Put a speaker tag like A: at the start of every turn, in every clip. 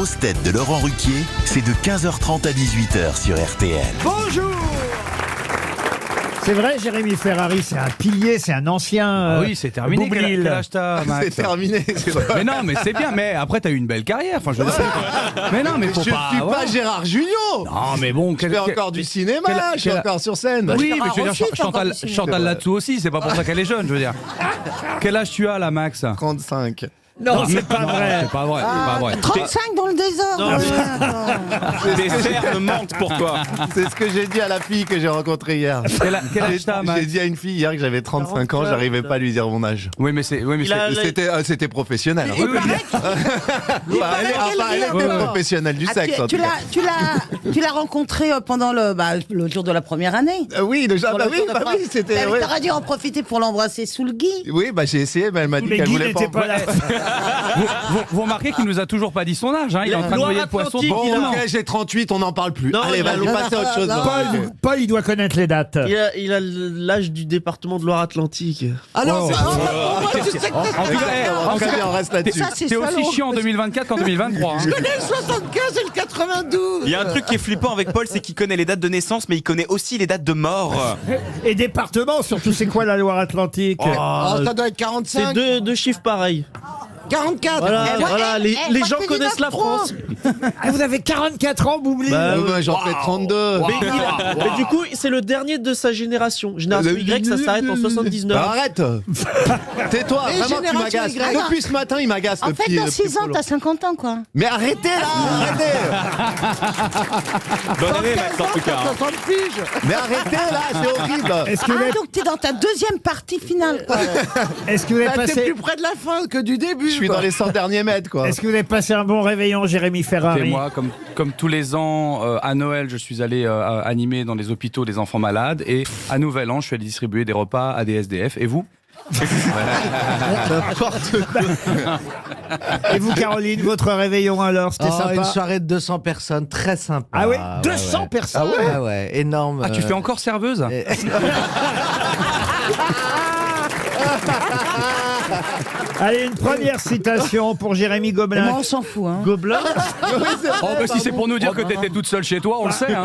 A: grosses têtes de Laurent Ruquier, c'est de 15h30 à 18h sur RTL.
B: Bonjour. C'est vrai, Jérémy Ferrari, c'est un pilier, c'est un ancien.
C: Oui, c'est terminé. Quel âge t'as, Max?
D: C'est terminé, c'est vrai.
C: Mais non, mais c'est bien. Mais après, t'as eu une belle carrière. Enfin, je veux dire. Mais non, mais faut
D: Je
C: pas.
D: suis
C: voilà.
D: pas Gérard Jugnot.
C: Non, mais bon.
D: Je fais encore du cinéma, je suis encore sur scène.
C: Oui, mais je veux dire,
E: aussi, t'as encore du cinéma.
C: Chantal là-dessous aussi. C'est pas pour ça qu'elle est jeune, je veux dire. Quel âge tu as là, Max?
D: 35.
B: Non, c'est pas vrai.
C: C'est pas vrai. C'est pas vrai.
E: 35 dans le désordre.
D: Les fermes mentent pour toi. C'est ce que j'ai dit à la fille que j'ai rencontrée hier.
C: Quel âge t'as, Max?
D: J'ai dit à une fille hier que j'avais 35 ans, j'arrivais pas à lui dire mon âge.
C: Oui, mais c'est.
D: C'était professionnel.
E: Il paraît
D: Elle était professionnelle du sexe. en tout cas.
E: Tu l'as rencontré pendant le jour de la première année.
D: Oui, déjà,
E: Pour le jour de
D: oui, c'était. ouais.
E: T'aurais dû en profiter pour l'embrasser sous le gui.
D: Oui, j'ai essayé, mais elle m'a dit
B: Mais
D: qu'elle
B: Guy
D: voulait pas.
B: n'était pas là.
C: Vous remarquez qu'il nous a toujours pas dit son âge, hein? Il est en train de noyer le poisson.
D: Bon, ok, j'ai 38, on n'en parle plus. Allez, vas-y, passez à autre chose.
B: Paul, il doit connaître les dates.
F: Il a l'âge du département de Loire-Atlantique.
E: Ah non,
B: Oh.
E: tu sais que
D: Très bien, on reste là-dessus.
E: ça, c'est
C: T'es aussi
E: salaud.
C: chiant en 2024 qu'en 2023. hein.
E: Je connais le 75 et le 92.
G: Il y a un truc qui est flippant avec Paul, c'est qu'il connaît les dates de naissance, mais il connaît aussi les dates de mort.
B: Et département, surtout, c'est quoi la Loire-Atlantique?
E: Ça doit être
F: C'est
E: 45.
F: deux chiffres pareils.
E: 44.
F: Voilà, les gens connaissent la France.
B: Ah, vous avez 44 ans, Boubli.
D: J'en fais 32.
F: Mais du coup, c'est le dernier de sa génération. Génération Y, ça s'arrête en 79.
D: Bah, arrête. Tais-toi,
E: Et
D: vraiment tu
E: génération
D: m'agaces.
E: Y.
D: Depuis ce matin, il m'agace.
E: En
D: le
E: fait,
D: petit-
E: dans
D: le
E: 6
D: petit
E: ans,
D: Polo.
E: t'as 50 ans, quoi.
D: Mais arrêtez là, arrêtez.
G: Bonne année, Max, en tout cas. hein.
E: 60 piges.
D: Mais arrêtez là, c'est horrible.
B: Est-ce que vous avez,
E: Donc t'es dans ta deuxième partie finale, quoi.
B: est-ce que vous avez passé,
E: près de la fin que du début.
D: Je suis dans les 100 derniers mètres, quoi.
B: est-ce que vous avez passé un bon réveillon, Jérémy Ferrari?
C: Et moi, comme tous les ans, à Noël, je suis allé animer dans les hôpitaux des enfants malades. Et à Nouvel An, je suis allé distribuer des repas à des SDF. Et vous?
B: Et vous, Caroline, votre réveillon alors, c'était
H: Une
B: sympa?
H: soirée de 200 personnes, très sympa.
B: Ah oui,
H: Ouais,
B: 200
H: ouais.
B: personnes.
H: Ouais, énorme.
C: Ah, tu fais encore serveuse?
B: Allez, une première citation pour Jérémy
E: Moi,
B: Gobelin.
E: on s'en fout, hein.
F: Gobelin.
C: Oh, bah, si c'est pour nous dire que t'étais toute seule chez toi, on le sait. Hein.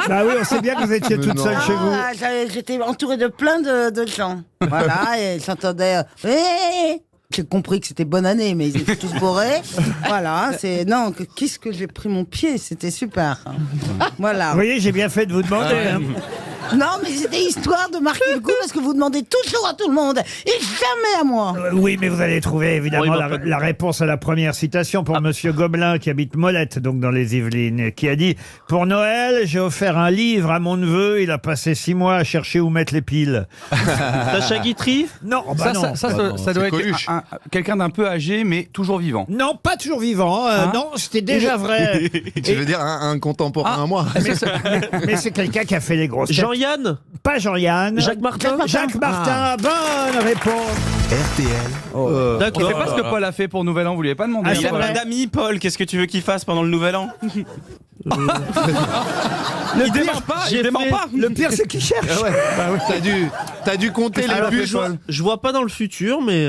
B: Bah oui, on sait bien que vous étiez toute seule chez vous.
E: Ah, j'étais entourée de plein de gens. Voilà, et ils s'entendaient. J'ai compris que c'était bonne année, mais ils étaient tous bourrés. Voilà, c'est. Non, qu'est-ce que j'ai pris mon pied, c'était super. Voilà.
B: Vous voyez, j'ai bien fait de vous demander. hein.
E: Non, mais c'était histoire de marquer le coup parce que vous demandez toujours à tout le monde et jamais à moi.
B: Oui, mais vous allez trouver évidemment
F: Bon, il va pas
B: la réponse à la première citation pour Monsieur Gobelin qui habite Molette, donc dans les Yvelines, qui a dit « Pour Noël, j'ai offert un livre à mon neveu, il a passé 6 mois à chercher où mettre les piles.
F: Sacha Guitry. »
B: Non, bah non.
C: Ça doit
D: c'est
C: être
D: Coluche.
C: quelqu'un d'un peu âgé, mais toujours vivant.
B: Non, pas toujours vivant.
C: Hein
B: non, c'était déjà vrai.
D: Tu veux dire un contemporain à moi?
B: Mais c'est quelqu'un qui a fait les grosses têtes.
F: Jean-Yann.
B: Pas Jean-Yann.
F: Jacques Martin.
B: Jacques Martin, bonne réponse.
A: RTL,
C: On
F: D'accord.
C: sait pas ce que Paul a fait pour Nouvel An, vous lui avez pas demandé.
B: Ah,
G: Il
B: c'est
G: a
B: vrai.
G: plein d'amis, Paul. Qu'est-ce que tu veux qu'il fasse pendant le nouvel an?
C: Il démarre pas, il démarre pas.
B: Le pire, c'est qu'il cherche.
D: T'as dû compter les
F: Alors,
D: buts.
F: je vois pas dans le futur, mais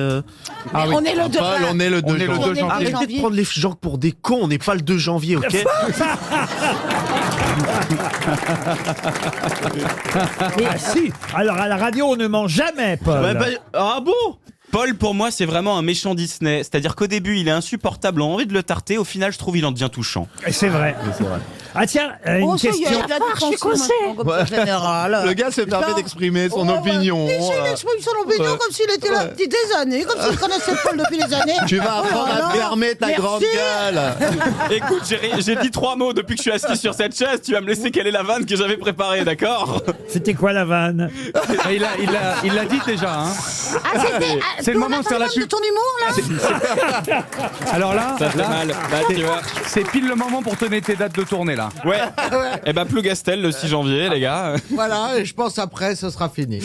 E: On est le 2
D: Paul, on est le 2
C: On est le
D: janvier.
C: 2 janvier.
F: arrêtez de prendre les gens pour des cons. On n'est pas le 2 janvier, ok?
B: Ah si. Alors à la radio, on ne ment jamais, Paul.
F: Ah bon?
G: Paul, pour moi, c'est vraiment un méchant Disney. C'est-à-dire qu'au début, il est insupportable, on a envie de le tarter. Au final, je trouve il en devient touchant.
B: C'est vrai. Ah tiens, une
E: Oh, ça y est,
B: question.
E: je suis coincé. Général.
D: Le gars se permet d'exprimer son opinion.
E: Il exprime son opinion comme s'il était là depuis des années, comme s'il connaissait Paul depuis des années.
D: Tu vas apprendre
E: Oh là
D: à
E: là.
D: fermer ta
E: Merci.
D: grande gueule.
G: Écoute, j'ai dit 3 mots depuis que je suis assis sur cette chaise. Tu vas me laisser quelle est la vanne que j'avais préparée, d'accord?
B: C'était quoi la vanne?
C: Il l'a dit déjà. Hein.
E: Ah,
C: C'est le moment de faire la
E: de
C: pub.
E: ton humour, là.
C: Alors là,
G: Ça fait mal. Bah, tu vois.
C: c'est pile le moment pour tenir tes dates de tournée là.
G: Ouais. Et bah, Plougastel le 6 janvier, les gars.
H: Voilà, et je pense après, ce sera fini.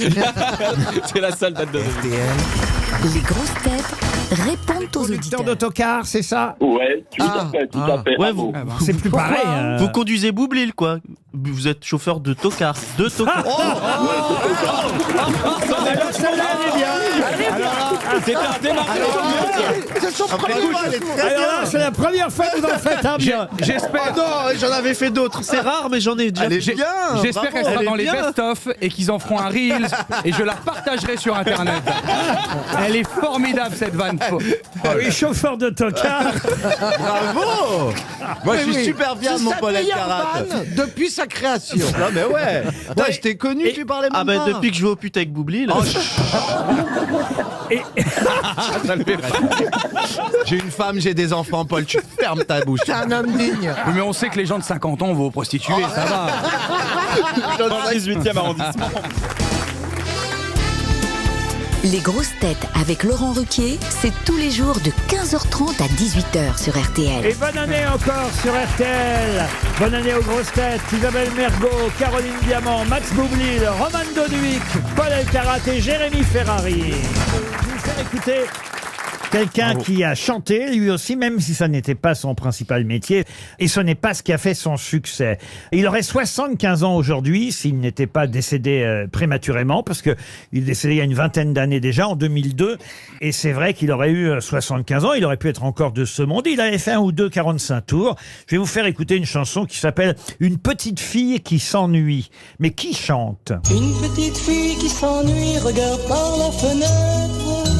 G: C'est la seule date de.
I: Les grosses têtes répondent aux
B: Conducteur
I: auditeurs.
B: d'autocar, c'est ça?
J: Ouais, tout à fait, tout à fait.
F: Ouais,
J: bravo.
B: C'est plus pareil. hein.
F: Vous conduisez Boublil, quoi. Vous êtes chauffeur de tocard. De tocard.
B: Alors, celle-là, elle est bien.
G: C'était un démarrage.
H: C'est son premier
B: Alors là, c'est la première fois que vous en faites un bien.
F: J'espère. Oh non, j'en avais fait d'autres. C'est rare, mais j'en ai déjà.
C: J'espère qu'elle sera dans les best-of et qu'ils en feront un Reels et je la partagerai sur Internet. Elle est formidable cette vanne.
B: Oui, chauffeur d'autocar.
D: Bravo. Moi, je suis super bien de mon Paul Elkarat.
H: depuis sa création.
D: Non, mais ouais. Toi, je t'ai connu, tu parlais même
F: Ah
D: pas.
F: bah depuis que je vais au pute avec Boubli, là.
D: J'ai une femme, j'ai des enfants, Paul, tu fermes ta bouche.
H: C'est un homme digne.
C: Oui, mais on sait que les gens de 50 ans vont aux prostituées, ça va.
G: Dans le 18e arrondissement.
I: Les grosses têtes avec Laurent Ruquier, c'est tous les jours de 15h30 à 18h sur RTL.
B: Et bonne année encore sur RTL. Bonne année aux grosses têtes. Isabelle Mergo, Caroline Diamant, Max Boublil, Roman Doduic, Paul Elkarat et Jérémy Ferrari. Je vais vous faire écouter quelqu'un qui a chanté, lui aussi, même si ça n'était pas son principal métier. Et ce n'est pas ce qui a fait son succès. Il aurait 75 ans aujourd'hui s'il n'était pas décédé prématurément, parce que il est décédé il y a une vingtaine d'années déjà, en 2002. Et c'est vrai qu'il aurait eu 75 ans, il aurait pu être encore de ce monde. Il avait fait un ou deux 45 tours. Je vais vous faire écouter une chanson qui s'appelle « Une petite fille qui s'ennuie ». Mais qui chante ?
K: Une petite fille qui s'ennuie regarde par la fenêtre.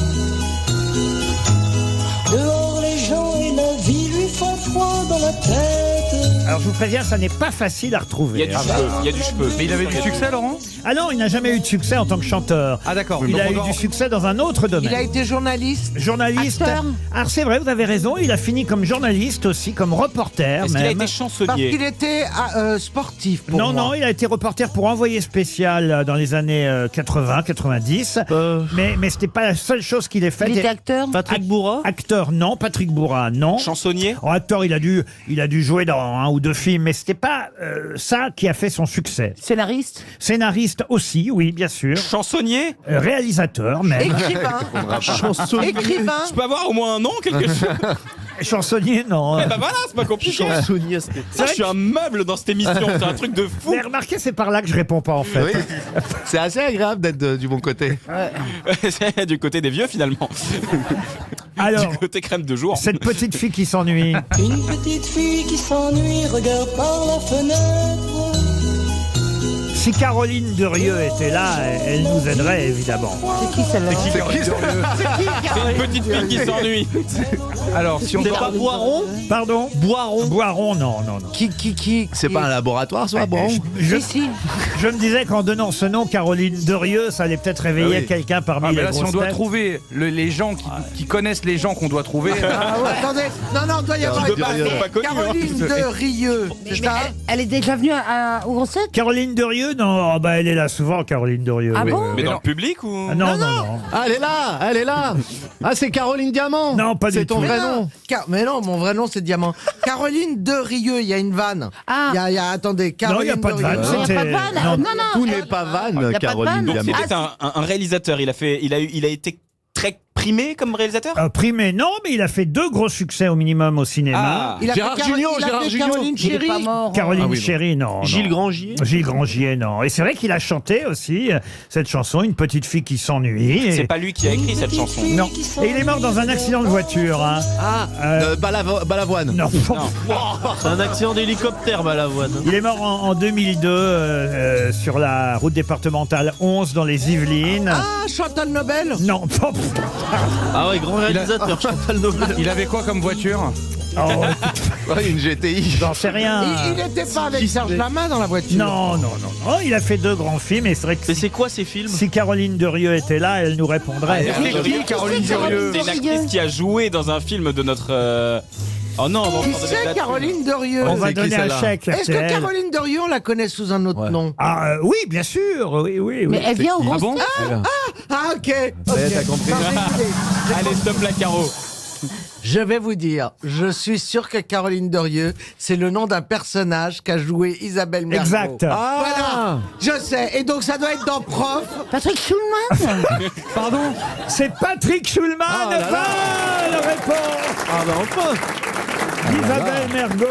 K: Dehors les gens et la vie lui font froid dans la tête.
B: Alors je vous préviens, ça n'est pas facile à retrouver.
G: Il y a du cheveu.
C: Mais il avait du succès, Laurent?
B: Ah non, il n'a jamais eu de succès en tant que chanteur.
C: Ah d'accord.
B: Il a eu du succès dans un autre domaine.
H: Il a été journaliste.
B: Journaliste.
H: Acteur.
B: Alors c'est vrai, vous avez raison, il a fini comme journaliste aussi, comme reporter.
G: Est-ce qu'il a
B: même.
G: été
H: Parce
G: chansonnier?
H: qu'il était sportif pour
B: Non,
H: moi.
B: non, il a été reporter pour Envoyé spécial dans les années 80-90. Mais c'était pas la seule chose qu'il ait faite.
E: Il était acteur.
F: Patrick Bourra.
B: Acteur, non. Patrick Bourra, non.
G: Chansonnier?
B: En acteur, il a dû jouer dans un ou deux films, mais c'était pas ça qui a fait son succet.
E: Scénariste.
B: Scénariste aussi, oui, bien sûr.
G: Chansonnier?
B: Réalisateur même.
H: Écrivain. Écrivain.
G: Je peux avoir au moins un nom, quelque chose?
B: Chansonnier, non.
G: Eh ben voilà, c'est pas compliqué.
F: Chansonnier, c'était.
G: Ça, je suis un meuble dans cette émission, c'est un truc de fou.
B: Mais remarquez, c'est par là que je réponds pas en fait.
D: Oui. C'est assez agréable d'être du bon côté.
G: C'est du côté des vieux finalement.
B: Alors,
G: Du côté crème de jour.
B: cette petite fille qui s'ennuie.
K: Une petite fille qui s'ennuie regarde par la fenêtre.
B: Si Caroline Derieux était là, elle nous aiderait évidemment.
E: C'est qui celle-là
G: C'est une petite fille qui s'ennuie.
C: Alors, si on
F: C'est
C: doit...
F: pas Boiron.
B: Pardon
F: Boiron.
B: Boiron, non.
H: Qui
D: C'est pas un laboratoire, soit bon.
B: Je me disais qu'en donnant ce nom, Caroline Derieux, ça allait peut-être réveiller
D: Ah oui.
B: quelqu'un parmi
C: Ah, mais
B: les
C: là, si on
B: grosses
C: doit
B: têtes.
C: trouver les gens qui connaissent les gens qu'on doit trouver...
H: Attendez. Non, doit y avoir
G: de base, c'est pas connu,
H: Caroline de Rieux. C'est ça
E: Elle est déjà venue aux grossettes.
B: Caroline Derieux, non, oh, bah elle est là souvent, Caroline Derieux.
E: Ah bon
G: Mais dans le public ou?
B: Ah, non.
D: Ah, elle est là. Ah, c'est Caroline Diamant.
B: Non, pas du
D: C'est ton
B: tout.
D: vrai nom.
H: Mais non, mon vrai nom c'est Diamant. Caroline de Rieux, il y a une vanne.
E: Ah.
H: Attendez,
B: Non, il
H: Caroline
B: n'y a pas de vanne.
E: Il n'y a
B: c'était-
E: pas de vanne.
B: non.
E: Non.
D: Tout n'est pas vanne,
E: pas de
D: Caroline
E: vanne.
D: Diamant.
G: C'était un réalisateur. Il a été très primé comme réalisateur?
B: Primé, non, mais il a fait 2 gros succès au minimum au cinéma.
G: Ah.
H: Il a
D: Gérard
H: fait
D: Jugnot,
H: il a
D: Gérard
H: fait
D: Jugnot.
H: Caroline
E: Il est
H: Chéry.
E: pas mort.
B: Caroline
D: Ah oui, non.
B: Chéry, non.
F: Gilles
B: non.
F: Grangier.
B: Gilles Grangier, non. Et c'est vrai qu'il a chanté aussi cette chanson, Une petite fille qui s'ennuie. Et-
G: C'est pas lui qui a écrit cette chanson.
B: Non. Et il est mort dans un accident de voiture. Hein.
D: Balavoine.
B: Non.
F: C'est un accident d'hélicoptère, Balavoine.
B: Il est mort en 2002 sur la route départementale 11 dans les Yvelines.
H: Ah, Chantal Nobel.
B: Non.
F: Ah ouais, grand réalisateur, Chantal Nobel.
C: Il avait quoi comme voiture?
B: Oh,
D: Une GTI.
B: j'en sais rien.
H: Il n'était pas avec Serge Lama dans la voiture.
B: Non. Il a fait 2 grands films et c'est vrai que
F: Mais c'est quoi ces films?
B: si Caroline Derieux était là, elle nous répondrait.
C: C'est qui, Caroline Derieux?
G: C'est une actrice qui a joué dans un film de notre. Oh non, on va
H: Qui
G: encore donner de
H: c'est
G: la
H: Caroline de Rieux?
B: On va
D: c'est qui,
B: donner un
D: celle-là
B: chèque.
H: Est-ce que
B: RTL.
H: Caroline de Rieux, on la connaît sous un autre nom?
B: Ah oui, bien sûr. Oui.
E: Mais elle vient aux
C: Ah
E: grosses
C: bon?
E: têtes.
H: Ah, ok.
D: t'as compris.
G: Allez, stop la Caro.
H: Je vais vous dire, je suis sûr que Caroline Derieux, c'est le nom d'un personnage qu'a joué Isabelle Mergo.
B: Exact.
H: Voilà, je sais. Et donc ça doit être dans Prof.
E: Patrick Schulman.
B: Pardon. C'est Patrick Schulman.
D: Oh là là.
B: Bonne réponse.
F: Ah bah enfin.
B: Isabelle Mergo.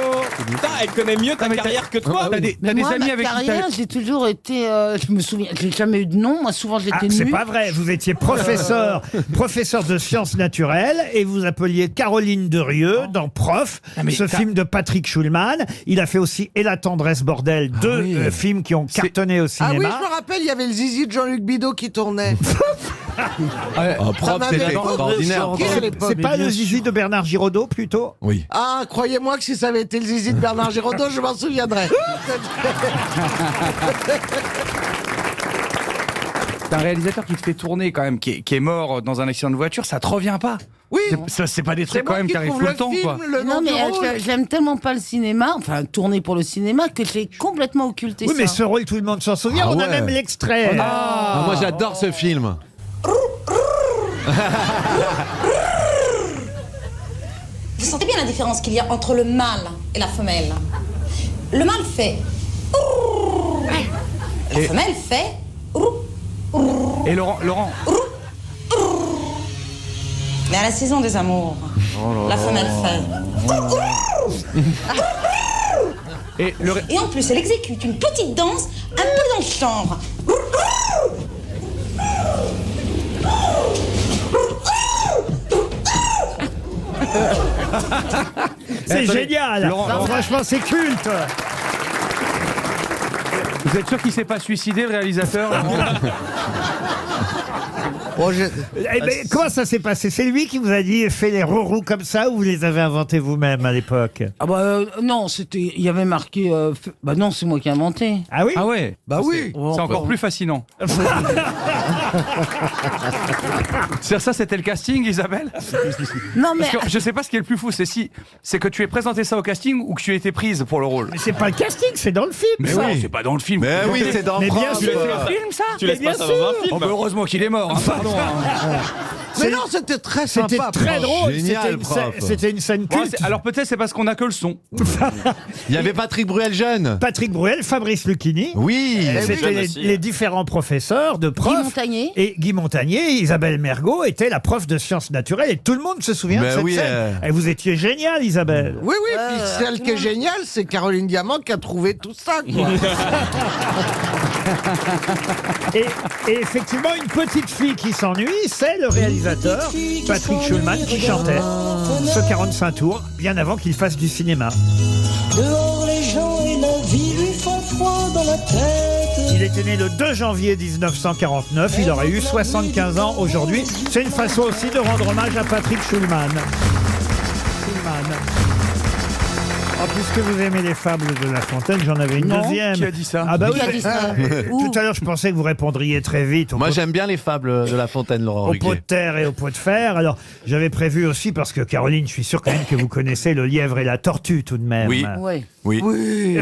G: Putain, elle connaît mieux ta carrière que toi.
C: T'as des
E: Moi,
C: amis
E: ma
C: avec qui
E: carrière, j'ai toujours été. Je me souviens, j'ai jamais eu de nom. Moi, souvent, j'étais
B: Ah, c'est
E: nue.
B: pas vrai, vous étiez professeur de sciences naturelles et vous appeliez Caroline Derieux dans Prof, ce film de Patrick Schulman. Il a fait aussi Et la tendresse bordel, deux films qui ont cartonné au
H: Ah
B: cinéma.
H: oui, je me rappelle, il y avait le zizi de Jean-Luc Bidot qui tournait.
D: Prof, c'était extraordinaire.
B: C'est pas le zizi de Bernard Giraudot plutôt?
D: Oui.
H: Ah, croyez-moi que si ça avait été le zizi de Bernard Giraudot, je m'en souviendrais.
C: T'as un réalisateur qui te fait tourner quand même, qui est mort dans un accident de voiture, ça te revient pas.
H: Oui.
C: C'est pas des trucs quand même qui arrivent tout le temps, quoi.
E: Non, mais j'aime tellement pas le cinéma, enfin tourner pour le cinéma, que j'ai complètement occulté
B: Oui,
E: ça.
B: mais ce rôle, tout le monde s'en souvient.
D: Ah
B: On a
D: ouais.
B: même l'extrait.
D: Moi j'adore ce film.
L: Vous sentez bien la différence qu'il y a entre le mâle et la femelle. Le mâle fait... La femelle fait...
C: Et Laurent,
L: Mais à la saison des amours, la femelle fait... Et en plus, elle exécute une petite danse un peu dans le chambre.
B: C'est
C: attendez,
B: génial.
C: Laurent.
B: Franchement, c'est culte.
C: vous êtes sûr qu'il s'est pas suicidé, le réalisateur?
B: Eh ben, comment ça s'est passé? C'est lui qui vous a dit fais les rourous comme ça ou vous les avez inventés vous-même à l'époque?
E: Ah bah non, c'était, il y avait marqué. Bah non, c'est moi qui ai inventé.
B: Ah oui?
C: Ah ouais.
H: Bah oui.
C: C'est encore plus fascinant. Ça, c'était le casting, Isabelle?
E: Non mais
C: Parce que je sais pas ce qui est le plus fou, c'est que tu aies présenté ça au casting ou que tu aies été prise pour le rôle.
B: Mais c'est pas le casting, c'est dans le film.
C: Mais
B: ça.
C: oui, c'est pas dans le film.
D: Mais oui, c'est dans
B: Mais bien
D: Prof.
B: sûr.
C: Tu l'as fait un film, ça?
G: Tu laisses
B: bien
G: pas ça dans un
B: sûr.
G: film.
C: Oh, bah, heureusement qu'il est mort, hein, pardon.
H: Mais non, c'était très sympa.
B: C'était très drôle.
D: Génial,
B: C'était une
D: prof.
B: scène- C'était une scène
C: Ouais,
B: culte.
C: alors peut-être c'est parce qu'on a que le son.
D: Il y avait Patrick Bruel jeune.
B: Patrick Bruel, Fabrice Lucchini.
D: Oui.
B: C'était les différents professeurs de prof.
E: Guy Montagnier.
B: Et Guy Montagnier, Isabelle Mergo était la prof de sciences naturelles et tout le monde se souvient de
D: Ben
B: cette
D: oui,
B: scène. Et vous étiez génial, Isabelle.
H: Oui, puis celle qui est géniale, c'est Caroline Diamant qui a trouvé tout ça, quoi.
B: Et effectivement, une petite fille qui s'ennuie, c'est le réalisateur Patrick Schulman qui chantait ce 45 tours bien avant qu'il fasse du cinéma.
K: Dehors les gens et la vie lui font froid dans la tête.
B: Il était né le 2 janvier 1949, il aurait eu 75 ans aujourd'hui. C'est une façon aussi de rendre hommage à Patrick Schulman. Oh, puisque vous aimez les fables de La Fontaine, j'en avais une deuxième.
C: Qui a dit ça?
B: Ah bah
E: Qui
B: oui,
E: a dit ça
B: tout à l'heure, je pensais que vous répondriez très vite.
D: Moi j'aime bien les fables de La Fontaine, Laurent
B: Au pot de
D: Ruquier.
B: terre et au pot de fer. Alors, j'avais prévu aussi, parce que Caroline, je suis sûr quand même que vous connaissez le lièvre et la tortue tout de même.
C: Oui.
E: ouais.
C: Oui.
H: Oui.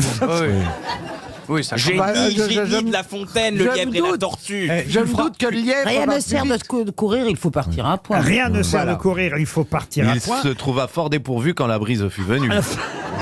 C: Oui, ça
G: Génie,
H: Bah,
G: génie de La Fontaine, le
H: je
G: lièvre
H: me
G: et la
H: doute.
G: tortue.
H: Je me doute que le lièvre
E: Rien
H: va
E: ne sert
H: plus
E: de,
H: vite.
E: de courir, il faut partir à point.
B: Rien ne sert
H: Voilà.
B: de courir, il faut partir à
D: Il
B: point.
D: se trouva fort dépourvu quand la brise fut venue.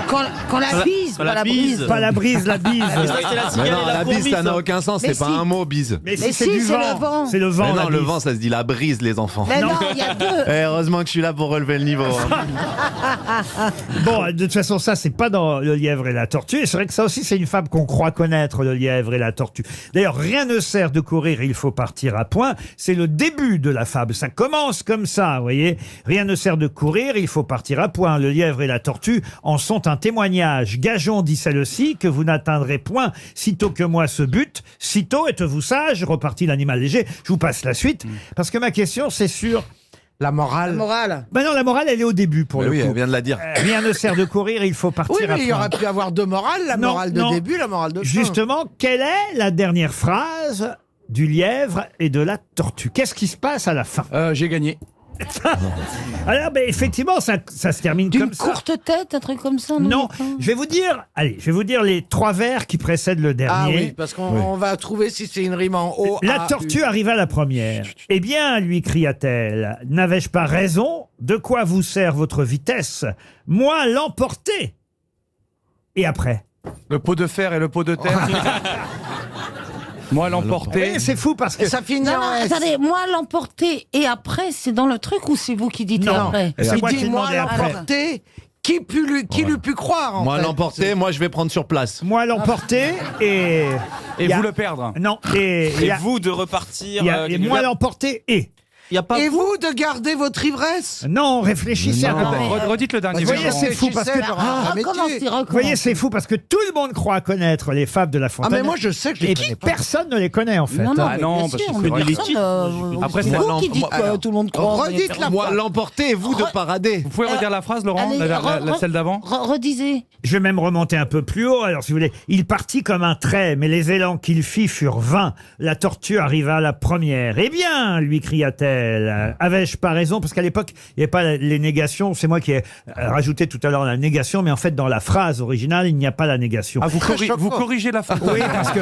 E: Quand la bise, pas la brise.
B: Pas la brise, la bise.
G: C'est la
D: Mais
G: cigale
D: non,
G: et la
D: la bise,
G: fourmi,
D: ça n'a
G: ça.
D: aucun sens,
E: Mais
D: c'est pas
E: si.
D: un mot, bise.
B: Mais
E: Mais
B: c'est
E: si,
B: du
E: c'est
B: vent.
E: le vent.
B: C'est le vent.
D: Mais
B: la
D: non, le
B: bise.
D: vent, ça se dit la brise, les enfants.
E: Mais non, il y a deux.
D: Eh, heureusement que je suis là pour relever le niveau. hein.
B: Bon, de toute façon, ça, c'est pas dans Le lièvre et la tortue. Et c'est vrai que ça aussi, c'est une fable qu'on croit connaître, Le lièvre et la tortue. D'ailleurs, rien ne sert de courir, il faut partir à point. C'est le début de la fable. Ça commence comme ça, vous voyez. Rien ne sert de courir, il faut partir à point. Le lièvre et la tortue en sont un témoignage. Gageons, dit celle-ci, que vous n'atteindrez point sitôt que moi ce but. Sitôt êtes-vous sage, repartit l'animal léger. Je vous passe la suite. Parce que ma question, c'est sur...
H: La morale.
E: Morale.
B: Ben non, la morale, elle est au début, pour
D: Mais
B: le
D: oui,
B: coup.
D: elle vient de la dire.
B: Rien ne sert de courir, il faut partir
H: Oui,
B: à
H: mais il y
B: point.
H: aurait pu avoir deux morales, la
B: Non,
H: morale de
B: non.
H: début, la morale de fin.
B: Justement, quelle est la dernière phrase du lièvre et de la tortue? Qu'est-ce qui se passe à la fin?
C: J'ai gagné.
B: Alors, ben, effectivement, ça se termine
E: D'une
B: comme ça.
E: courte tête, un truc comme ça,
B: Non, je vais vous dire, allez, je vais vous dire les trois vers qui précèdent le
H: Ah
B: dernier.
H: oui, parce qu'on va trouver si c'est une rime en haut.
B: La tortue arriva la première. Eh bien, lui cria-t-elle, n'avais-je pas raison? De quoi vous sert votre vitesse? Moi l'emporter. Et après?
C: Le pot de fer et le pot de terre. Moi l'emporter.
B: Oui, c'est fou parce que...
H: Et ça finit
E: Non,
H: en
E: non,
H: S.
E: attendez, moi l'emporter et après, c'est dans le truc ou c'est vous qui dites
B: Non.
E: après
B: Et c'est
H: Il
B: moi qui
H: dit
B: ai
H: moi
B: demandé après.
H: l'emporter Qui l'eût pu croire en
D: Moi
H: fait.
D: l'emporter, moi je vais prendre sur place.
B: Moi l'emporter et
C: Et
B: il y a-
C: vous le perdre.
B: Non, et il y
G: Et
B: a-
G: vous de repartir.
B: il y a- et moi l'emporter et.
F: Y a pas
H: Et vous de garder votre ivresse.
B: Non, réfléchissez un peu.
C: Redites le dernier.
B: Vous voyez, c'est fou parce que. Vous voyez, c'est fou parce que tout le monde croit connaître les fables de La
H: Ah
B: Fontaine.
H: mais moi je sais que je les
B: Et
H: connais pas.
B: personne ne les connaît en fait.
E: Non, non,
C: Ah
E: mais
C: non,
E: bien
C: parce
E: sûr,
C: que
E: mais
C: c'est vrai.
E: personne,
C: Après,
E: c'est
C: c'est-
E: vous qui dites que tout le monde croit.
H: Redites-la.
D: Moi l'emporter et vous de parader.
C: Vous pouvez redire la phrase, Laurent,
E: allez,
C: celle d'avant
E: Redisez.
B: Je vais même remonter un peu plus haut. Alors, si vous voulez, il partit comme un trait, mais les élans qu'il fit furent vains. La tortue arriva la première. Eh bien, lui cria-t-elle, avais-je pas raison? Parce qu'à l'époque, il n'y avait pas les négations. C'est moi qui ai rajouté tout à l'heure la négation, mais en fait, dans la phrase originale, il n'y a pas la négation.
C: Ah, vous corrigez la faute.
B: Oui, parce que,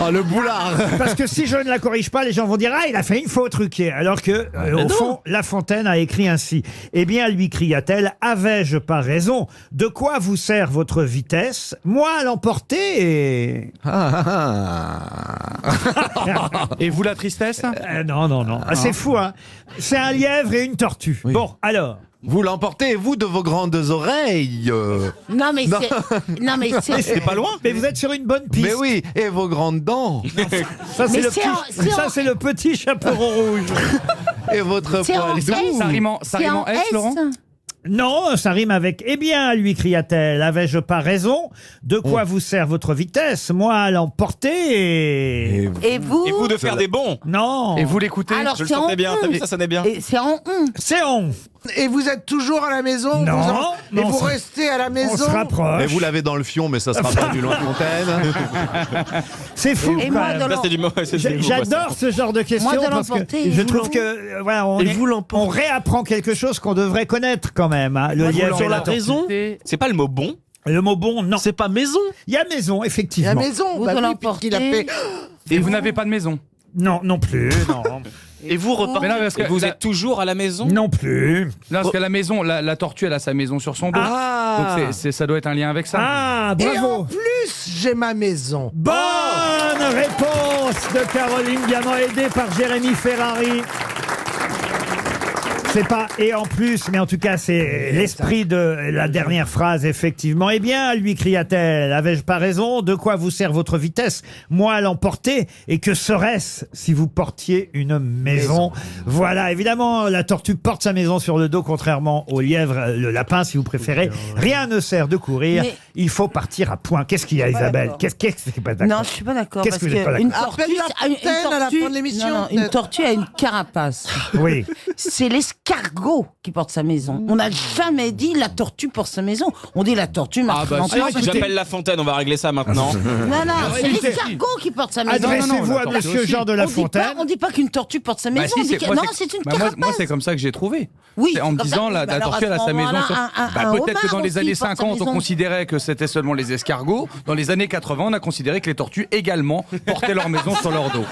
D: Oh le boulard.
B: parce que si je ne la corrige pas, les gens vont dire « Ah, il a fait une faute, Ruquier !» Alors que, au fond, La Fontaine a écrit ainsi. Eh bien, lui cria-t-elle, avais-je pas raison? De quoi vous sert votre vitesse? Moi à l'emporter et...
C: Et vous la tristesse?
B: Non, non, non. Ah, c'est fou, hein. C'est un lièvre et une tortue.
D: Oui.
B: Bon, alors.
D: Vous l'emportez et vous de vos grandes oreilles.
E: Non, mais
D: Non.
E: c'est. Non, mais c'est.
G: C'est pas loin.
B: Mais vous êtes sur une bonne piste.
D: Mais oui, et vos grandes dents.
B: Ça, c'est
E: Mais
B: le,
E: c'est
B: petit-
E: en- c'est
B: ça,
E: en-
B: c'est le petit chaperon rouge.
D: Et votre
E: C'est en
D: poil
E: S.
D: doux.
C: Ça rime en S, Laurent?
B: Non, ça rime avec « Eh bien », lui cria-t-elle, « avais-je pas raison? De quoi vous sert votre vitesse? Moi à l'emporter et...
E: Et vous.
G: Et vous de faire des bons.
B: Non.
C: Et vous l'écoutez?
E: Alors,
G: Je le
E: c'est en
G: sentais bien. T'as vu,
E: on.
G: ça sonnait bien.
E: Et c'est en on.
B: C'est on.
H: Et vous êtes toujours à la maison
B: Non,
H: et
B: non,
H: vous
B: ça-
H: restez à la
B: On
H: maison.
B: se rapproche.
D: Mais vous l'avez dans le fion, mais ça sera pas du loin Fontaine.
B: C'est fou.
E: Et
B: quand
E: moi,
B: même.
E: de
G: Là, c'est du mauvais. c'est du
B: J'adore ce genre de questions
E: Moi, de
B: parce que
E: l'emporter, et
B: je
E: vous
B: trouve que voilà, on réapprend quelque chose qu'on devrait connaître quand même. Hein, le lièvre et la tortue.
F: raison.
G: C'est pas le mot bon.
B: Le mot bon, non.
F: C'est pas maison.
B: Il y a maison,
H: Et
B: effectivement.
H: la maison,
E: Vous
H: bah
E: de
H: oui,
E: l'emporter.
H: puisqu'il a fait.
C: Et vous n'avez pas de maison?
B: Non, non plus, non.
F: Et vous repartez.
C: Mais non, parce que
G: Et vous
C: la-
G: êtes toujours à la maison.
B: Non plus.
C: non, parce que la maison, la tortue, elle a sa maison sur son dos.
H: Ah.
C: Donc ça doit être un lien avec ça.
B: Ah,
H: Et en
B: bravo.
H: plus, j'ai ma maison.
B: Bonne réponse de Caroline Diamant, aidée par Jérémy Ferrari. C'est pas et en plus, mais en tout cas, c'est l'esprit de la dernière phrase, effectivement. Eh bien, lui cria-t-elle, avais-je pas raison? De quoi vous sert votre vitesse? Moi à l'emporter, et que serait-ce si vous portiez une maison? Voilà, évidemment, la tortue porte sa maison sur le dos, contrairement au lièvre, le lapin, si vous préférez. Rien ne sert de courir,
E: Mais-
B: il faut partir à point. Qu'est-ce qu'il y a,
E: pas
B: Isabelle?
E: d'accord.
B: Qu'est-ce que c'est pas d'accord?
E: Non, je suis pas d'accord.
B: Qu'est-ce
E: Parce
B: que vous êtes pas
E: une
B: d'accord?
E: tortue,
H: Appelle la
E: une
H: Fontaine à la
E: tortue-
H: fin de l'émission,
E: non, non, une
H: peut-être.
E: tortue a une carapace.
B: Oui.
E: C'est l'escargot qui porte sa maison. On n'a jamais dit la tortue porte sa maison. On dit la tortue marche
G: Ah bah
E: lentement.
G: si, j'appelle La Fontaine, on va régler ça maintenant.
E: Non, non, c'est
B: écoutez,
E: l'escargot qui porte sa maison.
B: Adressez-vous à
C: la tortue
B: monsieur
C: aussi.
B: Jean de La
E: On dit pas-
B: Fontaine.
E: On dit pas qu'une tortue porte sa
C: Bah
E: maison.
C: si,
E: on dit que...
C: moi,
E: Non, c'est une
C: bah,
E: carapace.
C: moi, c'est comme ça que j'ai trouvé.
E: Oui,
C: C'est en me
E: comme ça,
C: disant
E: oui,
C: la
E: bah alors,
C: tortue,
E: à
C: elle a
E: ce
C: sa maison
E: moment-là,
C: sur...
E: un
C: Bah, peut-être que
E: homard
C: dans les
E: aussi
C: années
E: porte sa
C: 50, on
E: maison.
C: considérait que c'était seulement les escargots. Dans les années 80, on a considéré que les tortues également portaient leur maison sur leur dos.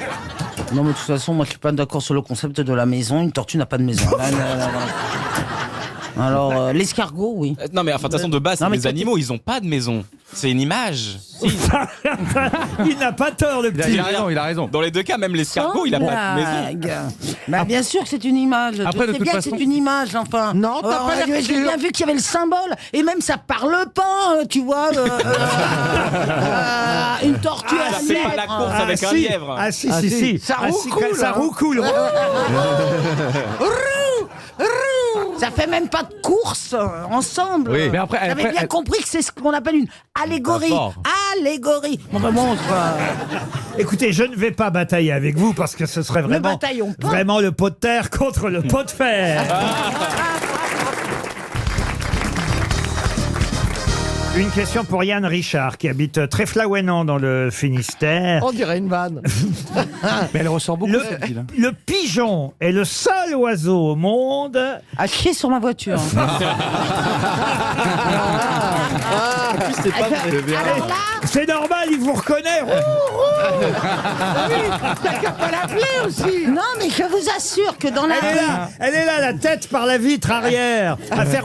E: Non, mais de toute façon, moi, je suis pas d'accord sur le concept de la maison. Une tortue n'a pas de maison. Là, alors, l'escargot, oui.
G: Non mais enfin de toute façon de base,
E: Non,
G: c'est
E: mais
G: des
E: toi,
G: animaux, ils ont pas de maison. C'est une image. Si.
B: Il n'a pas tort, le petit.
C: Il a raison.
G: Dans les deux cas, même l'escargot, il a pas de maison.
E: Blague. Bah, bien sûr que c'est une image.
C: Après, de
E: je sais
C: toute
E: bien que
C: façon-
E: c'est une image, enfin.
H: Non, t'as pas l'air
E: J'ai
H: sûr.
E: bien vu qu'il y avait le symbole. Et même ça parle pas, tu vois. Une tortue à
G: c'est pas la
E: lièvre.
G: course avec un
B: si.
G: lièvre.
B: Ah si,
H: Ah,
B: si,
H: si.
B: si.
H: Ça
B: Ah, si,
H: roucoule,
B: ça
H: hein.
B: roucoule.
E: Ça fait même pas de course ensemble.
C: Oui. Mais après,
E: J'avais bien compris que c'est ce qu'on appelle une allégorie.
C: Pas fort.
E: Allégorie. Bon, ben bon, c'est pas-
B: Écoutez, je ne vais pas batailler avec vous parce que ce serait vraiment,
E: bataillons pas.
B: vraiment le pot de terre contre le pot de fer. Une question pour Yann Richard qui habite Tréflaouénan dans le Finistère.
H: On dirait une vanne.
C: Mais elle ressort beaucoup,
B: Le,
C: cette ville.
B: le pigeon est le seul oiseau au monde.
E: À chier sur ma voiture. Alors là,
B: C'est normal, il vous reconnaît.
H: T'as qu'à pas l'appeler aussi.
E: non, mais je vous assure que dans la
B: Elle est là, la tête par la vitre arrière, à faire.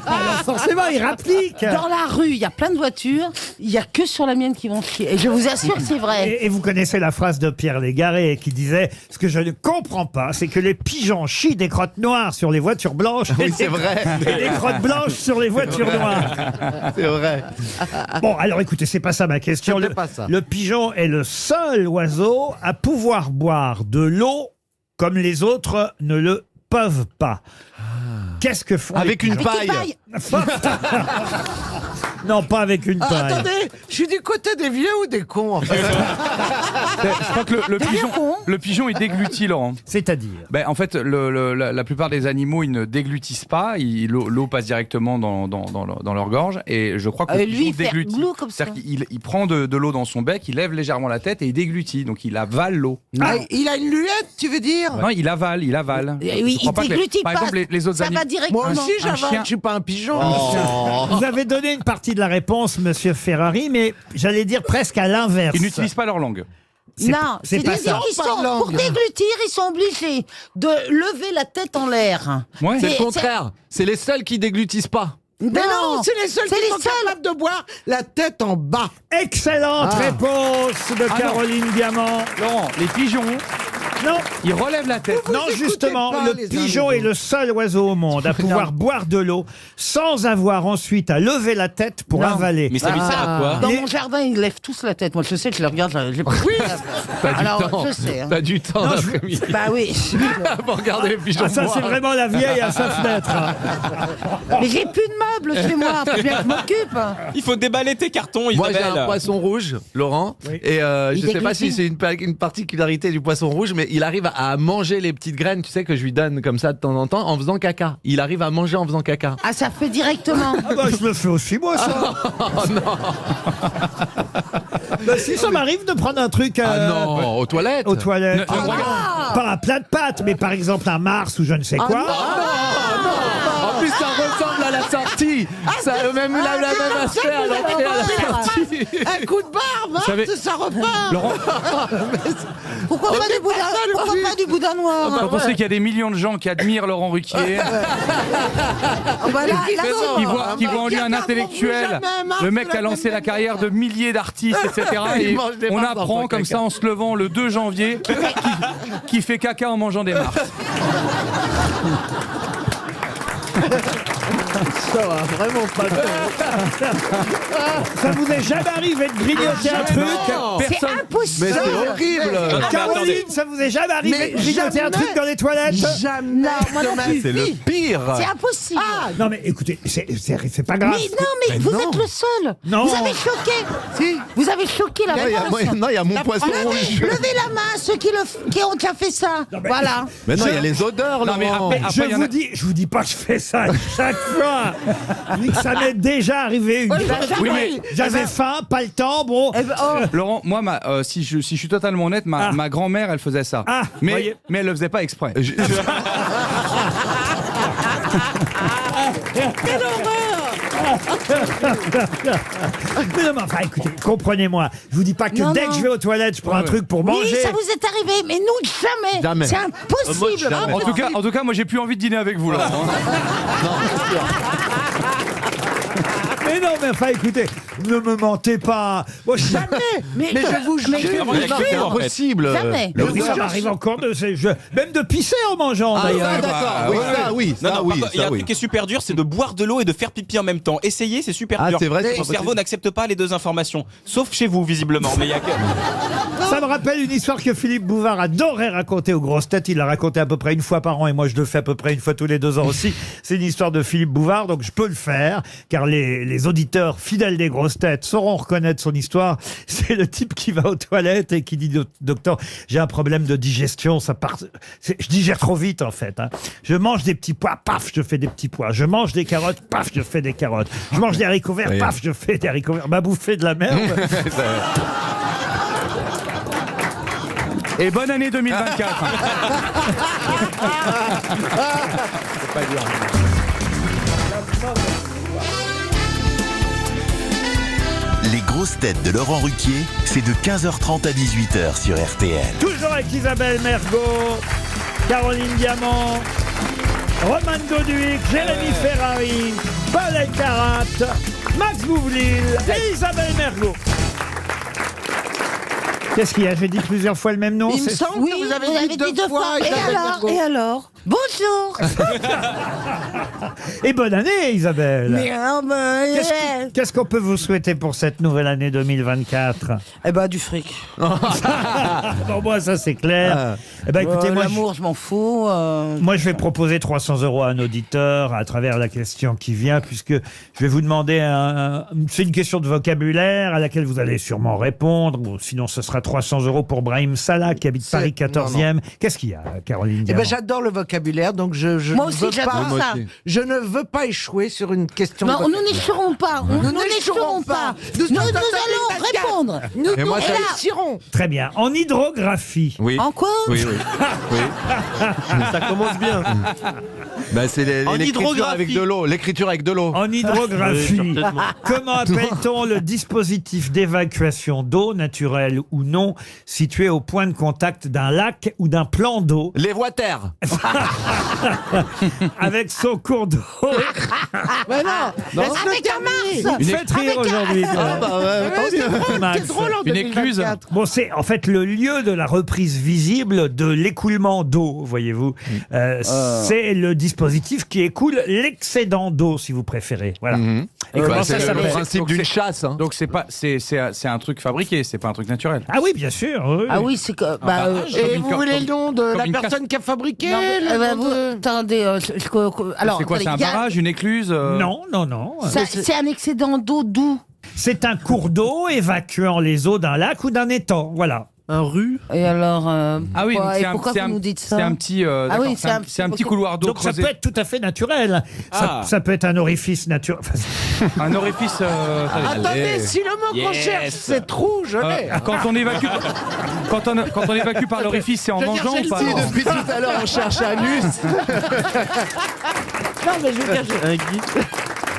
B: Alors forcément, il rapplique.
E: Dans la rue, il y a plein de voitures, il y a que sur la mienne qui vont chier. Et je vous assure que c'est vrai.
B: Et vous connaissez la phrase de Pierre Légaré qui disait « Ce que je ne comprends pas, c'est que les pigeons chient des crottes noires sur les voitures blanches
D: Oui, c'est vrai.
B: et des crottes blanches sur les voitures noires. »
D: C'est vrai.
B: Bon, alors écoutez, c'est pas ça ma question.
H: C'était pas ça.
B: Le pigeon est le seul oiseau à pouvoir boire de l'eau comme les autres ne le peuvent pas. Qu'est-ce que font
D: Avec
B: les
D: une
B: pigeons
D: paille.
B: Non, pas avec une paille.
H: Attendez, je suis du côté des vieux ou des cons en fait.
C: Je crois que le pigeon, il déglutit, Laurent.
B: C'est-à-dire
C: En fait, la plupart des animaux, ils ne déglutissent pas. L'eau passe directement dans leur gorge. Et je crois que le
E: Lui,
C: pigeon
E: il fait
C: déglutit.
E: glou comme ça.
C: C'est-à-dire qu'il prend de l'eau dans son bec, il lève légèrement la tête et il déglutit. Donc il avale l'eau.
H: Ah, il a une luette, tu veux dire?
C: Non, il avale.
E: Oui,
C: Je crois
E: il
C: que
E: déglutit
C: par
E: pas.
C: exemple, les autres
E: Ça
C: animaux.
E: va directement.
H: Moi aussi
C: un
H: j'avale,
C: chien.
H: je suis pas un pigeon.
B: Vous avez donné une partie de la réponse, monsieur Ferrari, mais j'allais dire presque à l'inverse.
C: Ils n'utilisent pas leur langue.
E: Non,
B: c'est
E: c'est
B: pas
E: des
B: ça.
E: qui sont, pour déglutir, ils sont obligés de lever la tête en l'air.
C: Ouais.
D: C'est le contraire. C'est les seuls qui déglutissent pas.
H: Mais non, c'est les seuls
E: c'est
H: qui
E: les
H: sont
E: seuls.
H: capables de boire la tête en bas.
B: Excellente réponse de
C: Ah non.
B: Caroline Diamant.
C: Laurent, les pigeons,
B: Non,
C: ils relèvent la tête.
B: non,
H: écoutez
B: justement,
H: pas
B: le
H: les
B: pigeon
H: animaux.
B: est le seul oiseau au monde à pouvoir boire de l'eau sans avoir ensuite à lever la tête pour
E: Non.
B: avaler.
G: Mais ça lui sert à quoi
E: Dans
B: Les-
E: mon jardin, ils lèvent tous la tête. Moi, je sais, je les regarde. J'ai pas Alors, je sais. Hein.
D: T'as du temps l'après-midi
E: Bah oui.
D: pour regarder les pigeons.
B: Ah, ça, c'est
D: boire.
B: vraiment la vieille à sa fenêtre.
E: Mais j'ai plus de meubles chez moi. Faut bien que je m'occupe.
G: Il faut déballer tes cartons,
D: Moi j'ai
G: Isabelle.
D: un poisson rouge, Laurent,
B: Oui.
D: et je
E: Il
D: sais pas
E: déglutit.
D: si c'est une particularité du poisson rouge, mais il arrive à manger les petites graines, tu sais, que je lui donne comme ça de temps en temps en faisant caca. Il arrive à manger en faisant caca.
E: Ah, ça fait directement.
B: Ah bah, je le fais aussi, moi, ça.
D: Oh non.
B: Bah, si ça m'arrive de prendre un truc
D: Ah non, aux toilettes.
B: aux toilettes.
C: Ne regarde-
B: Pas un plat de pâtes, mais par exemple un Mars ou je ne sais quoi.
D: En plus, ça ressemble à la sortie. Ça a même la même aspect à l'entrée, à la sortie.
H: Un coup de barbe,
C: savez-
H: ça repart.
C: Laurent,
E: Pourquoi pas du boudin, pourquoi pas du boudin noir
C: quand on sait qu'il y a des millions de gens qui admirent Laurent Ruquier,
E: Ah bah là,
C: qui voient en lui un intellectuel, le mec qui a lancé la carrière de milliers d'artistes, etc.
D: Il
C: Et
D: mange des
C: on
D: Mars dans
C: apprend
D: son
C: comme
D: caca.
C: ça en se levant le 2 janvier qui fait caca en mangeant des Mars.
B: Ça va vraiment pas. Ça vous est jamais arrivé de grignoter un truc
E: c'est
C: Personne.
D: Mais
E: impossible.
D: c'est horrible.
B: Caroline, ça vous est jamais arrivé
H: Mais
B: de grignoter un
H: jamais.
B: truc dans les toilettes
H: Jamais.
E: Non, moi non plus.
D: C'est le pire.
E: C'est impossible.
B: Non mais écoutez, c'est pas grave.
E: Mais non, mais vous êtes le seul.
B: Non.
E: Vous avez choqué. Si. Vous avez choqué la
D: Non, il y a mon poisson rouge.
E: Levez la main, ceux qui ont déjà fait ça.
B: Non, mais-
E: Voilà.
D: Mais non, il y a les odeurs,
C: Non, mais
D: Laurent.
C: après,
B: Je
C: il y en a-
B: vous dis pas que je fais ça chaque fois. Je dis que ça m'est déjà arrivé une fois.
C: Oui, mais
B: J'avais faim, pas le temps, bon.
E: Eh ben, oh.
C: Laurent, moi, si je suis totalement honnête, ma grand-mère, elle faisait ça.
B: Ah, voyez.
C: mais elle le faisait pas exprès.
B: Mais non, mais enfin, écoutez, comprenez-moi. Je vous dis pas que
E: Non,
B: dès
E: non.
B: que je vais aux toilettes, je prends un truc pour
E: Oui,
B: manger.
E: ça vous est arrivé, mais nous, jamais.
D: Jamais.
E: C'est impossible.
D: jamais.
C: En tout cas, moi, j'ai plus envie de dîner avec vous, Laurent.
B: Mais non, mais enfin, écoutez, ne me mentez pas. Moi, je...
E: Mais
H: je vous jure.
G: Vraiment, il y a
D: Non,
G: que
D: c'est
G: ça, en fait.
D: impossible.
E: Jamais.
B: Mais oui, ça m'arrive encore même de pisser en mangeant,
D: Ah,
B: d'ailleurs.
D: d'accord. Oui, ça, oui.
G: Non,
D: Ça,
G: non,
D: oui.
G: par contre, il y a
D: Ça,
G: un
D: oui.
G: truc qui est super dur, c'est de boire de l'eau et de faire pipi en même temps. Essayez, c'est super
D: Ah,
G: dur.
D: c'est vrai, c'est
G: Mon
D: pas
G: cerveau
D: possible.
G: n'accepte pas les deux informations. Sauf chez vous, visiblement. Mais il y a que...
B: Ça me rappelle une histoire que Philippe Bouvard adorait raconter aux grosses têtes. Il la racontait à peu près une fois par an et moi je le fais à peu près une fois tous les 2 ans aussi. C'est une histoire de Philippe Bouvard, donc je peux le faire car les auditeurs fidèles des grosses têtes sauront reconnaître son histoire. C'est le type qui va aux toilettes et qui dit docteur, j'ai un problème de digestion, ça part, je digère trop vite en fait. Hein. Je mange des petits pois, paf, je fais des petits pois. Je mange des carottes, paf, je fais des carottes. Je mange des haricots verts, paf, je fais des haricots verts. M'a bouffé de la merde.
C: Et bonne année 2024.
A: Les grosses têtes de Laurent Ruquier, c'est de 15h30 à 18h sur RTL.
B: Toujours avec Isabelle Mergo, Caroline Diamant, Roman Doduic, Jérémy Ferrari, Paul Elkarat, Max Boublil et Isabelle Mergo. Qu'est-ce qu'il y a? J'ai dit plusieurs fois le même nom.
H: Il me
B: c'est-
H: semble
E: Oui,
H: que vous avez dit deux fois.
E: Et alors Bonjour.
B: Et bonne année, Isabelle.
E: Mais
B: Qu'est-ce qu'on peut vous souhaiter pour cette nouvelle année 2024?
E: Eh ben, du fric.
B: Bon, moi, ça c'est clair. Eh ben, écoutez, moi,
E: L'amour, je m'en fous.
B: moi, je vais proposer 300 € à un auditeur à travers la question qui vient, puisque je vais vous demander c'est une question de vocabulaire à laquelle vous allez sûrement répondre. Bon, sinon, ce sera 300 € pour Brahim Salah, qui habite Paris 14e. Qu'est-ce qu'il y a, Caroline
H: Eh
B: Diamant?
H: ben, j'adore le vocabulaire, donc je
E: Moi
H: ne
E: aussi,
H: veux
E: j'adore
H: pas.
E: ça.
H: Je ne veux pas échouer sur une question.
E: Non,
H: de
E: nous
H: vocabulaire.
E: n'échouerons pas. Nous n'échouerons pas. Nous allons répondre.
H: Nous
D: moi, ça-
H: réussirons.
B: Très bien. En hydrographie.
D: Oui.
E: En quoi
D: Oui, oui. oui.
F: Ça commence bien.
D: Bah, c'est
F: En
D: l'écriture
F: hydrographie.
D: avec de l'eau. L'écriture avec de l'eau.
B: En hydrographie.
F: Oui, certainement.
B: Comment appelle-t-on le dispositif d'évacuation d'eau, naturelle ou non, situé au point de contact d'un lac ou d'un plan d'eau
D: Les water.
B: avec son cours d'eau?
H: Mais non,
E: Avec un Mars.
B: Faites rire aujourd'hui.
D: Ah, bah, ouais, tant mieux.
B: Max.
H: c'est drôle en
C: Une écluse.
H: 2024.
B: Bon, c'est en fait le lieu de la reprise visible de l'écoulement d'eau, voyez-vous. C'est le dispositif qui écoule l'excédent d'eau, si vous préférez. Voilà.
D: Mhm.
B: Et
D: Bah,
B: comment
D: c'est
B: ça
D: le
B: s'appelle?
D: principe
C: Donc
D: d'une
C: c'est-
D: chasse. Hein.
C: Donc c'est pas, c'est un truc fabriqué, c'est pas un truc naturel.
B: Ah oui, bien sûr. oui.
E: Ah oui, c'est que.
H: Et
C: Comme
H: vous
C: une
H: voulez le nom de
C: comme
H: la
C: une
H: personne qui a fabriqué
E: Non,
H: le
E: ben,
H: nom
E: vous,
H: de-
E: attendez, alors,
C: C'est quoi, c'est un
E: attendez, il y a-
C: barrage, une écluse
B: Non, non, non.
E: C'est un excédent d'eau d'où?
B: C'est un cours d'eau évacuant les eaux d'un lac ou d'un étang. Voilà.
F: Un rue.
E: Et alors,
C: Ah oui, donc
E: et
C: c'est un,
E: pourquoi
C: c'est
E: vous
C: un-
E: nous dites ça?
C: c'est un petit,
E: Ah oui,
C: d'accord, c'est un petit couloir d'eau
B: Donc ça
C: creusé.
B: peut être tout à fait naturel.
C: Ah.
B: Ça peut être un orifice naturel.
C: Un orifice.
H: Attendez, si le mot qu'on
C: Yes.
H: cherche c'est trou, je l'ai.
C: Quand on évacue, quand on évacue par l'orifice, c'est en
H: Je veux dire,
C: mangeant
H: j'ai
C: ou pas
H: le
C: non
H: dit
D: Depuis tout à l'heure, on cherche un us.
H: Non, mais je veux dire,
F: Un guide.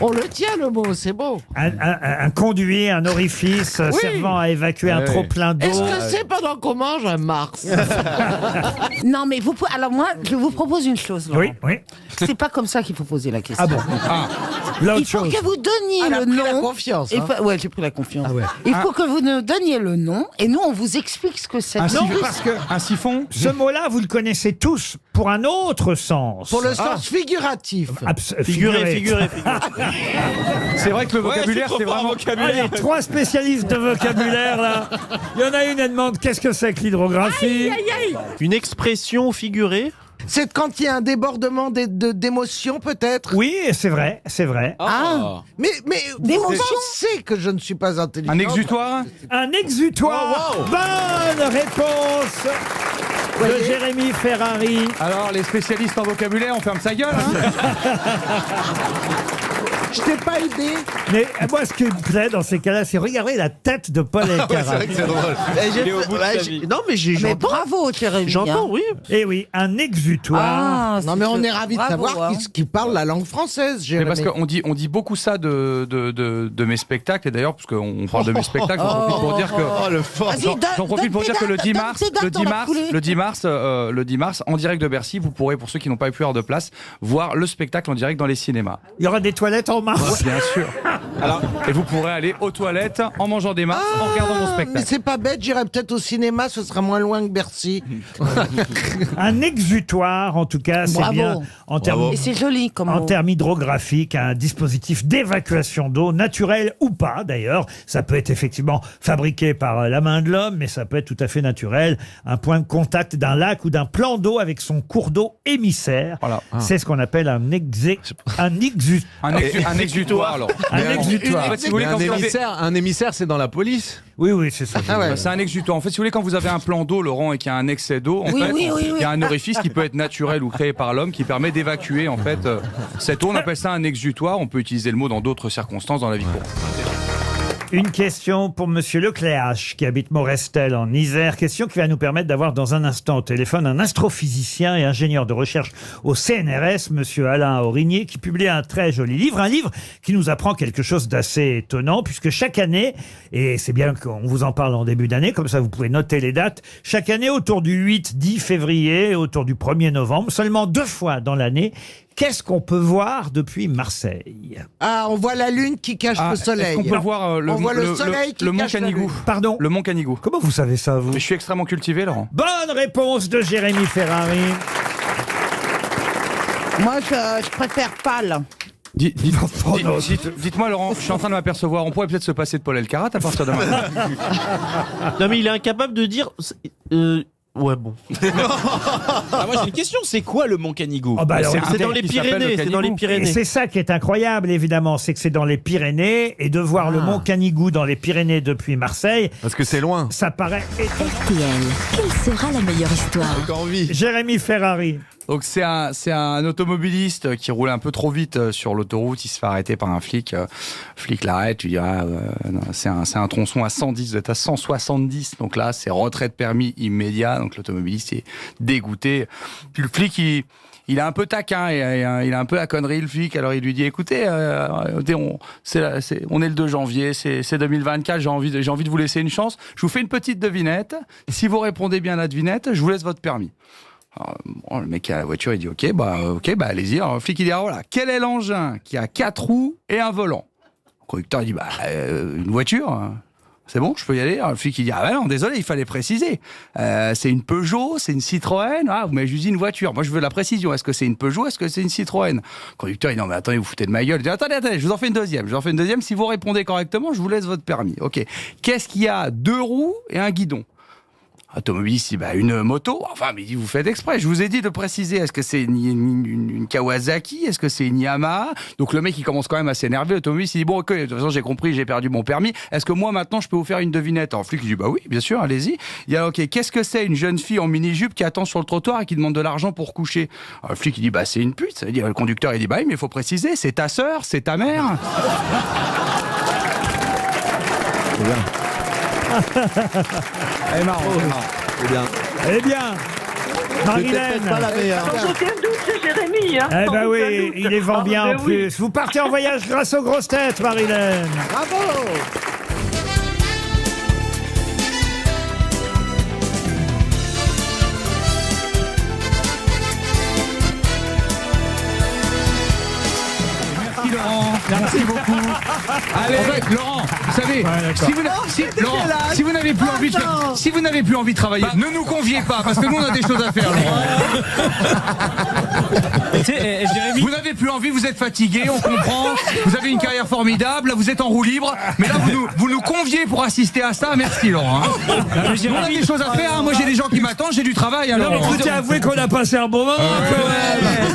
H: on le tient le mot, c'est beau.
B: Un conduit, un orifice
H: Oui.
B: servant à évacuer un
C: Ouais.
B: trop plein d'eau.
H: Est-ce que c'est pendant qu'on mange un Mars?
E: Non, mais vous pouvez. Alors moi, je vous propose une chose. Laurent.
B: Oui, oui.
E: C'est pas comme ça qu'il faut poser la question.
B: Ah bon. L'autre
E: Il faut
B: chose.
E: que vous donniez
H: Elle a
E: le
H: pris
E: nom.
H: la confiance,
E: Il
H: hein.
E: faut- Ouais, j'ai pris la confiance.
H: Ah ouais.
E: Il faut que vous nous donniez le nom et nous on vous explique ce que c'est.
C: Un,
B: Non,
C: siphon-
B: parce que
C: un siphon.
B: ce mot-là, vous le connaissez tous pour un autre sens.
H: Pour le sens figuratif.
F: Figuré.
C: C'est vrai que le vocabulaire, c'est vraiment.
B: Ah, il y a 3 spécialistes de vocabulaire là. Il y en a une, elle demande qu'est-ce que c'est que l'hydrographie.
F: Une expression figurée.
H: C'est quand il y a un débordement d'émotions, peut-être.
B: Oui, c'est vrai, c'est vrai.
E: Ah.
H: Mais
E: D'émotions.
H: vous pensez que je ne suis pas intelligent.
C: Un exutoire.
B: Un exutoire. Bonne réponse de Jérémy Ferrari.
C: Alors, les spécialistes en vocabulaire, on ferme sa gueule. Hein.
H: Je t'ai pas aidé.
B: Mais moi, ce qui me plaît dans ces cas-là, c'est regarder la tête de Paul
D: C'est
B: Elkarat.
D: vrai que c'est drôle.
F: Il est au bout de sa vie. Non, mais
E: Mais
F: j'entends.
E: bravo, Jérémy.
F: J'entends,
E: hein.
F: oui.
B: Eh oui, un exutoire.
E: Ah,
H: Non, mais on est ravis de
E: bravo,
H: savoir
E: hein.
H: qu'il parle la langue française,
C: Mais
H: Jérémy.
C: parce qu'on dit beaucoup ça de mes spectacles, et d'ailleurs, parce qu'on parle de mes spectacles, j'en profite pour dire que.
D: Oh, le fort.
E: Vas-y,
C: J'en profite pour dire que le 10 mars,
E: donne tes dates dans la foulée.
C: le 10 mars, en direct de Bercy, vous pourrez, pour ceux qui n'ont pas pu avoir de place, voir le spectacle en direct dans les cinémas.
B: Il y aura des toilettes en mars.
C: Bien sûr. Alors, et vous pourrez aller aux toilettes en mangeant des mars, en regardant mon
H: Mais
C: spectacle.
H: c'est pas bête, j'irai peut-être au cinéma, ce sera moins loin que Bercy.
B: Un exutoire, en tout cas, c'est
E: Bravo.
B: bien en termes
E: Et c'est joli comme
B: en
E: mot.
B: termes hydrographiques, un dispositif d'évacuation d'eau, naturel ou pas d'ailleurs. Ça peut être effectivement fabriqué par la main de l'homme, mais ça peut être tout à fait naturel. Un point de contact d'un lac ou d'un plan d'eau avec son cours d'eau émissaire.
C: Voilà.
B: C'est ce qu'on appelle un
C: Un exutoire, alors.
B: un exutoire.
C: En fait, si vous voulez,
D: Mais
C: quand vous avez-
D: un émissaire, c'est dans la police.
B: Oui, oui, c'est ça.
C: Bah, c'est un exutoire. En fait, si vous voulez, quand vous avez un plan d'eau, Laurent, et qu'il y a un excès d'eau, en
E: Oui,
C: fait,
E: oui, oui,
C: il y a un orifice qui peut être naturel ou créé par l'homme qui permet d'évacuer, en fait, cette eau. On appelle ça un exutoire. On peut utiliser le mot dans d'autres circonstances dans la vie courante.
B: Une question pour Monsieur Lecléache, qui habite Morestel en Isère. Question qui va nous permettre d'avoir dans un instant au téléphone un astrophysicien et ingénieur de recherche au CNRS, Monsieur Alain Aurigné, qui publie un très joli livre. Un livre qui nous apprend quelque chose d'assez étonnant, puisque chaque année, et c'est bien qu'on vous en parle en début d'année, comme ça vous pouvez noter les dates, chaque année autour du 8-10 février et autour du 1er novembre, seulement 2 fois dans l'année, Qu'est-ce qu'on peut voir depuis Marseille?
H: Ah, on voit la lune qui cache le soleil.
C: Est-ce qu'on peut voir
H: On voit le soleil qui
C: le mont
H: cache la
C: Canigou?
H: lune.
B: Pardon?
C: Le mont Canigou.
B: Comment vous savez ça, vous?
C: Je suis extrêmement cultivé, Laurent.
B: Bonne réponse de Jérémy Ferrari.
E: Moi, je préfère pâle.
C: Dites-moi, Laurent, je suis en train de m'apercevoir, on pourrait peut-être se passer de Paul Elkarat à partir de maintenant.
F: Non, mais il est incapable de dire. Ouais, bon.
G: Ah, moi j'ai une question, c'est quoi le Mont Canigou?
B: Ah bah alors,
F: C'est dans les Pyrénées. C'est dans les
B: Et
F: Pyrénées.
B: c'est ça qui est incroyable, évidemment, c'est que c'est dans les Pyrénées, et de voir le mont Canigou dans les Pyrénées depuis Marseille,
D: Parce que c'est loin.
B: ça paraît étonnant.
I: RTL, quelle sera la meilleure histoire?
D: Encore envie.
B: Jérémy Ferrari.
C: Donc c'est un automobiliste qui roulait un peu trop vite sur l'autoroute, il se fait arrêter par un flic. Flic l'arrête, tu diras non, c'est un tronçon à 110, vous êtes à 170, donc là c'est retrait de permis immédiat, donc l'automobiliste est dégoûté. Puis le flic il est un peu taquin, il a un peu la connerie le flic, alors il lui dit écoutez, on est le 2 janvier, c'est 2024, j'ai envie de vous laisser une chance, je vous fais une petite devinette, si vous répondez bien à la devinette, je vous laisse votre permis. Alors, bon, le mec à la voiture, il dit ok, allez-y. Alors, le flic, il dit voilà, quel est l'engin qui a 4 roues et un volant? Le conducteur, il dit une voiture. Hein. C'est bon, je peux y aller. Alors, le flic, il dit ah non, désolé, il fallait préciser. C'est une Peugeot, c'est une Citroën. Ah, vous m'avez juste dit une voiture. Moi, je veux la précision. Est-ce que c'est une Peugeot, est-ce que c'est une Citroën? Le conducteur, il dit non, mais attendez, vous foutez de ma gueule. Il dit attendez, je vous en fais une deuxième. Si vous répondez correctement, je vous laisse votre permis. Ok. Qu'est-ce qu'il y a 2 roues et un guidon? Automobiliste, il dit une moto. Enfin, mais il dit vous faites exprès. Je vous ai dit de préciser. Est-ce que c'est une Kawasaki? Est-ce que c'est une Yamaha? Donc le mec, il commence quand même à s'énerver. L'automobiliste, il dit bon, ok, de toute façon, j'ai compris, j'ai perdu mon permis. Est-ce que moi maintenant, je peux vous faire une devinette? Alors le flic, il dit bah oui, bien sûr, allez-y. Il dit ok, qu'est-ce que c'est une jeune fille en mini-jupe qui attend sur le trottoir et qui demande de l'argent pour coucher? Alors le flic, il dit bah c'est une pute. Il dit, le conducteur, il dit bah oui, mais il faut préciser. C'est ta sœur, c'est ta mère.
D: C'est bien.
C: Elle est marrant.
D: C'est bien.
B: Eh bien, Marilène.
D: Pas la meilleure.
K: Sans aucun doute, c'est Jérémy. Hein.
B: Eh
K: Sans
B: ben
K: aucun
B: oui,
K: doute.
B: il les vend bien en
K: ben oui.
B: plus. Vous partez en voyage grâce aux grosses têtes, Marilène.
H: Bravo.
C: Merci Laurent, merci beaucoup. Allez, Laurent, vous savez, si vous n'avez plus envie de travailler, ne nous conviez pas parce que nous on a des choses à faire, Laurent. Vous n'avez plus envie, vous êtes fatigué, on comprend. Vous avez une carrière formidable, là, vous êtes en roue libre, mais là vous nous conviez pour assister à ça. Merci Laurent. On a des choses à faire. Moi j'ai des gens qui m'attendent, j'ai du travail. Alors,
B: Écoutez, avouez qu'on a passé un bon moment quand même.